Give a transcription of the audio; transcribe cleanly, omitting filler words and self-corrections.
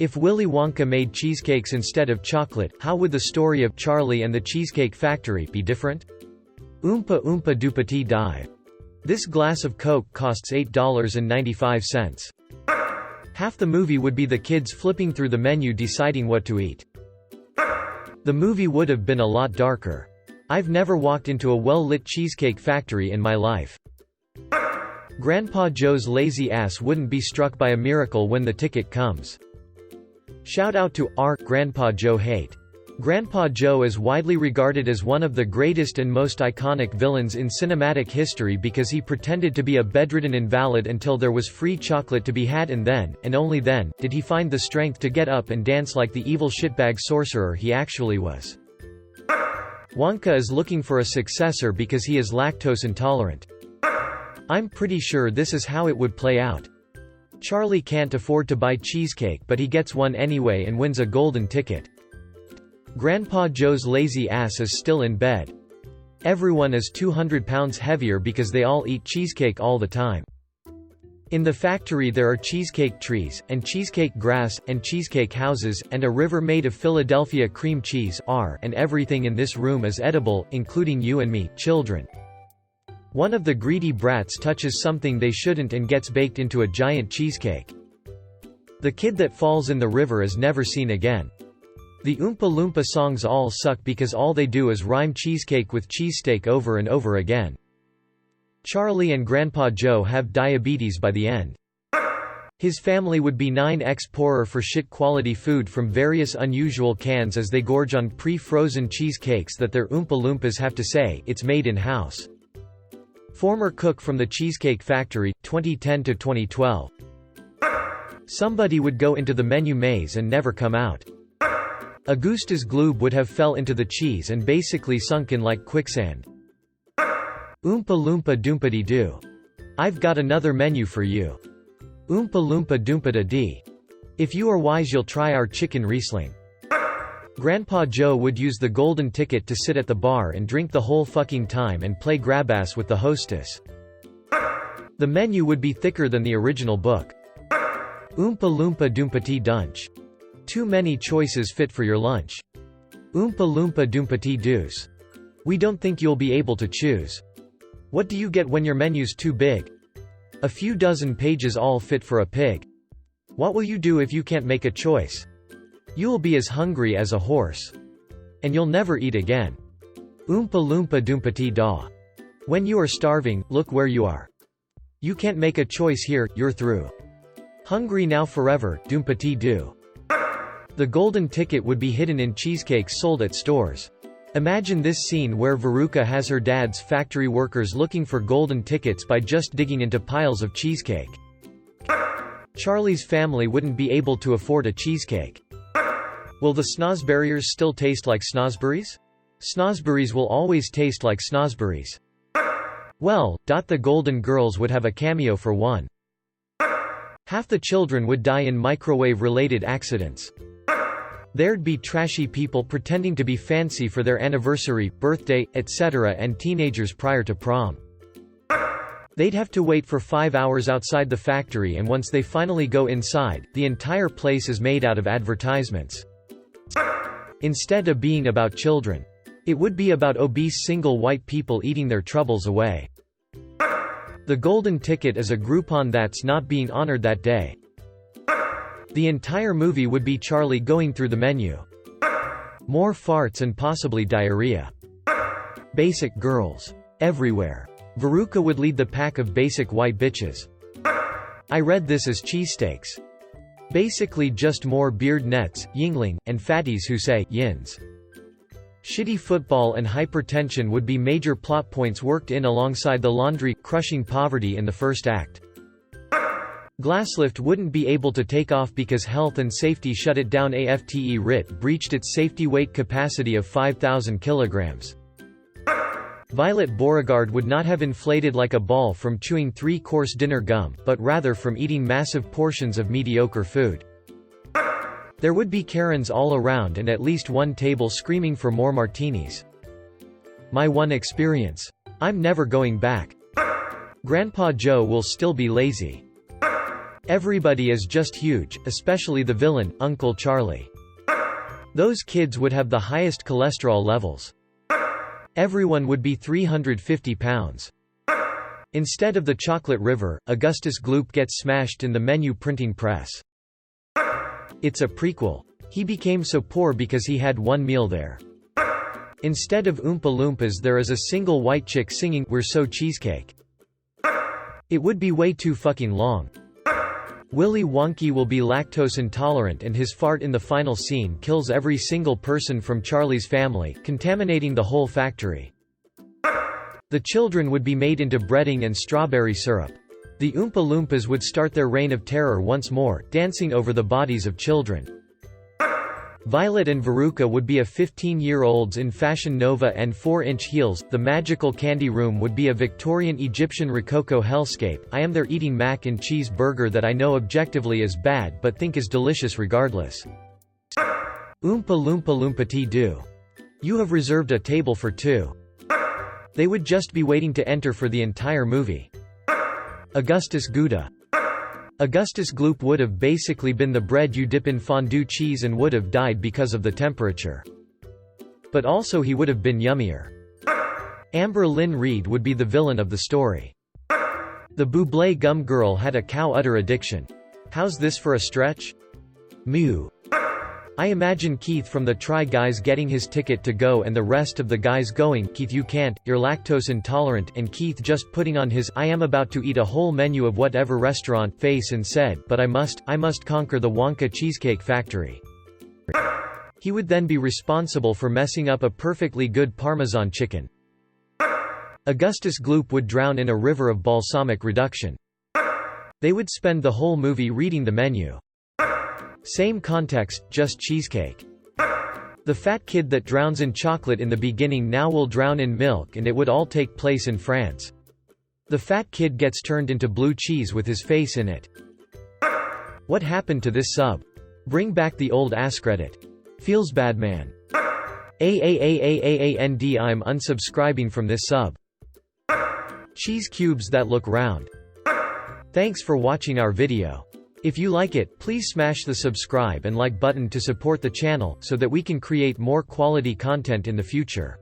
If Willy Wonka made cheesecakes instead of chocolate, how would the story of Charlie and the Cheesecake Factory be different? Oompa Oompa Doopity Dive. This glass of Coke costs $8.95. Half the movie would be the kids flipping through the menu deciding what to eat. The movie would have been a lot darker. I've never walked into a well-lit Cheesecake Factory in my life. Grandpa Joe's lazy ass wouldn't be struck by a miracle when the ticket comes. Shout out to our Grandpa Joe hate. Grandpa Joe is widely regarded as one of the greatest and most iconic villains in cinematic history because he pretended to be a bedridden invalid until there was free chocolate to be had, and then, and only then, did he find the strength to get up and dance like the evil shitbag sorcerer he actually was. Wonka is looking for a successor because he is lactose intolerant. I'm pretty sure this is how it would play out. Charlie can't afford to buy cheesecake, but he gets one anyway and wins a golden ticket. Grandpa Joe's lazy ass is still in bed. Everyone is 200 pounds heavier because they all eat cheesecake all the time. In the factory there are cheesecake trees, and cheesecake grass, and cheesecake houses, and a river made of Philadelphia cream cheese and everything in this room is edible, including you and me, children. One of the greedy brats touches something they shouldn't and gets baked into a giant cheesecake. The kid that falls in the river is never seen again. The Oompa Loompa songs all suck because all they do is rhyme cheesecake with cheesesteak over and over again. Charlie and Grandpa Joe have diabetes by the end. His family would be 9x poorer for shit-quality food from various unusual cans as they gorge on pre-frozen cheesecakes that their Oompa Loompas have to say, it's made in-house. Former cook from the Cheesecake Factory, 2010 to 2012. Somebody would go into the menu maze and never come out. Augustus Gloop would have fell into the cheese and basically sunk in like quicksand. Oompa Loompa Doompity Doo. I've got another menu for you. Oompa Loompa Doompita Dee. If you are wise you'll try our chicken Riesling. Grandpa Joe would use the golden ticket to sit at the bar and drink the whole fucking time and play grabass with the hostess. The menu would be thicker than the original book. Oompa Loompa Doompity Dunch. Too many choices fit for your lunch. Oompa Loompa Doompity Doos. We don't think you'll be able to choose. What do you get when your menu's too big? A few dozen pages all fit for a pig. What will you do if you can't make a choice? You'll be as hungry as a horse. And you'll never eat again. Oompa Loompa Doompity Daw. When you are starving, look where you are. You can't make a choice here, you're through. Hungry now forever, Doompity Doo. The golden ticket would be hidden in cheesecakes sold at stores. Imagine this scene where Veruca has her dad's factory workers looking for golden tickets by just digging into piles of cheesecake. Charlie's family wouldn't be able to afford a cheesecake. Will the snozzberries still taste like snozzberries? Snozzberries will always taste like snozzberries. Well, the Golden Girls would have a cameo for one. Half the children would die in microwave-related accidents. There'd be trashy people pretending to be fancy for their anniversary, birthday, etc. and teenagers prior to prom. They'd have to wait for 5 hours outside the factory, and once they finally go inside, the entire place is made out of advertisements. Instead of being about children, it would be about obese single white people eating their troubles away. The golden ticket is a Groupon that's not being honored that day. The entire movie would be Charlie going through the menu. More farts and possibly diarrhea. Basic girls. Everywhere. Veruca would lead the pack of basic white bitches. I read this as cheesesteaks. Basically just more beard nets, yingling, and fatties who say, yins. Shitty football and hypertension would be major plot points worked in alongside the laundry, crushing poverty in the first act. Glasslift wouldn't be able to take off because health and safety shut it down. AFTE RIT breached its safety weight capacity of 5,000 kilograms. Violet Beauregarde would not have inflated like a ball from chewing 3-course dinner gum, but rather from eating massive portions of mediocre food. There would be Karens all around and at least one table screaming for more martinis. My one experience. I'm never going back. Grandpa Joe will still be lazy. Everybody is just huge, especially the villain, Uncle Charlie. Those kids would have the highest cholesterol levels. Everyone would be 350 pounds. Instead of the chocolate river, Augustus Gloop gets smashed in the menu printing press. It's a prequel. He became so poor because he had one meal there. Instead of Oompa Loompas there is a single white chick singing "We're So Cheesecake." It would be way too fucking long. Willy Wonka will be lactose intolerant and his fart in the final scene kills every single person from Charlie's family, contaminating the whole factory. The children would be made into breading and strawberry syrup. The Oompa Loompas would start their reign of terror once more, dancing over the bodies of children. Violet and Veruca would be a 15-year-olds in Fashion Nova and 4-inch heels. The magical candy room would be a Victorian Egyptian Rococo hellscape. I am there eating mac and cheese burger that I know objectively is bad but think is delicious regardless. Oompa Loompa Loompati Doo. You have reserved a table for two. They would just be waiting to enter for the entire movie. Augustus Gouda. Augustus Gloop would have basically been the bread you dip in fondue cheese and would have died because of the temperature. But also he would have been yummier. Amber Lynn Reed would be the villain of the story. The Bublé Gum Girl had a cow udder addiction. How's this for a stretch? Mew. I imagine Keith from the Try Guys getting his ticket to go and the rest of the guys going, "Keith, you can't, you're lactose intolerant," and Keith just putting on his "I am about to eat a whole menu of whatever restaurant" face and said, "But I must conquer the Wonka Cheesecake Factory." He would then be responsible for messing up a perfectly good Parmesan chicken. Augustus Gloop would drown in a river of balsamic reduction. They would spend the whole movie reading the menu. Same context, just cheesecake. The fat kid that drowns in chocolate in the beginning now will drown in milk and it would all take place in France. The fat kid gets turned into blue cheese with his face in it. What happened to this sub? Bring back the old askreddit. Feels bad, man. And I'm unsubscribing from this sub. Cheese cubes that look round. Thanks for watching our video. If you like it, please smash the subscribe and like button to support the channel so that we can create more quality content in the future.